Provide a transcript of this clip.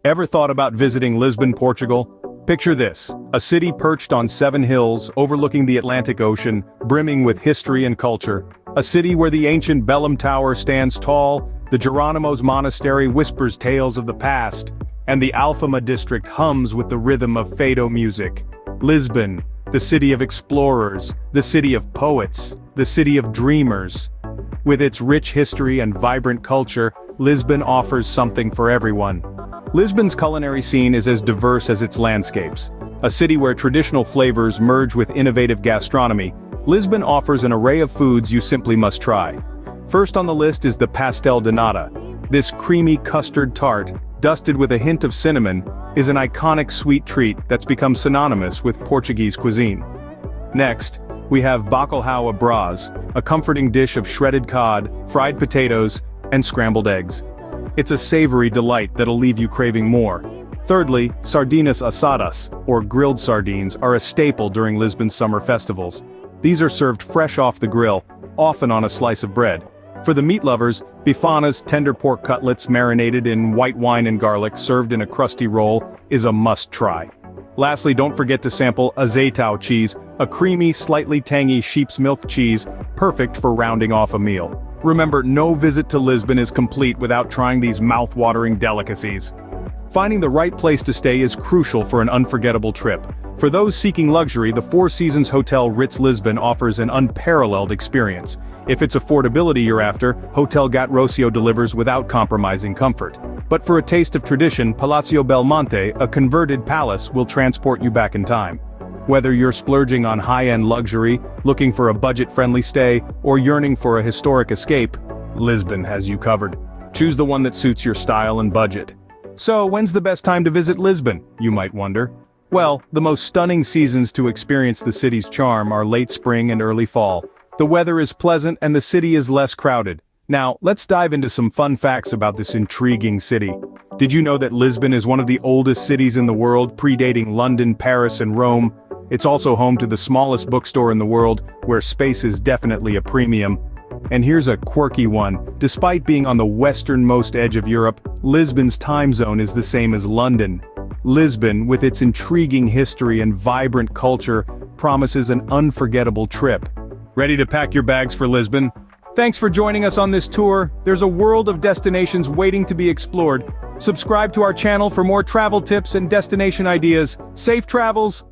Ever thought about visiting Lisbon, Portugal? Picture this, a city perched on 7 hills overlooking the Atlantic Ocean, brimming with history and culture. A city where the ancient Belém Tower stands tall, the Geronimo's Monastery whispers tales of the past, and the Alfama district hums with the rhythm of fado music. Lisbon, the city of explorers, the city of poets, the city of dreamers. With its rich history and vibrant culture, Lisbon offers something for everyone. Lisbon's culinary scene is as diverse as its landscapes. A city where traditional flavors merge with innovative gastronomy, Lisbon offers an array of foods you simply must try. First on the list is the pastel de nata. This creamy custard tart, dusted with a hint of cinnamon, is an iconic sweet treat that's become synonymous with Portuguese cuisine. Next, we have bacalhau à brás, a comforting dish of shredded cod, fried potatoes, and scrambled eggs. It's a savory delight that'll leave you craving more. Thirdly, sardinas asadas, or grilled sardines, are a staple during Lisbon's summer festivals. These are served fresh off the grill, often on a slice of bread. For the meat lovers, bifanas, tender pork cutlets marinated in white wine and garlic served in a crusty roll, is a must-try. Lastly, don't forget to sample azeitão cheese, a creamy, slightly tangy sheep's milk cheese, perfect for rounding off a meal. Remember, no visit to Lisbon is complete without trying these mouth-watering delicacies. Finding the right place to stay is crucial for an unforgettable trip. For those seeking luxury, the Four Seasons Hotel Ritz Lisbon offers an unparalleled experience. If it's affordability you're after, Hotel Gat Rocio delivers without compromising comfort. But for a taste of tradition, Palacio Belmonte, a converted palace, will transport you back in time. Whether you're splurging on high-end luxury, looking for a budget-friendly stay, or yearning for a historic escape, Lisbon has you covered. Choose the one that suits your style and budget. So, when's the best time to visit Lisbon, you might wonder? Well, the most stunning seasons to experience the city's charm are late spring and early fall. The weather is pleasant and the city is less crowded. Now, let's dive into some fun facts about this intriguing city. Did you know that Lisbon is one of the oldest cities in the world, predating London, Paris, and Rome? It's also home to the smallest bookstore in the world, where space is definitely a premium. And here's a quirky one. Despite being on the westernmost edge of Europe, Lisbon's time zone is the same as London. Lisbon, with its intriguing history and vibrant culture, promises an unforgettable trip. Ready to pack your bags for Lisbon? Thanks for joining us on this tour. There's a world of destinations waiting to be explored. Subscribe to our channel for more travel tips and destination ideas. Safe travels!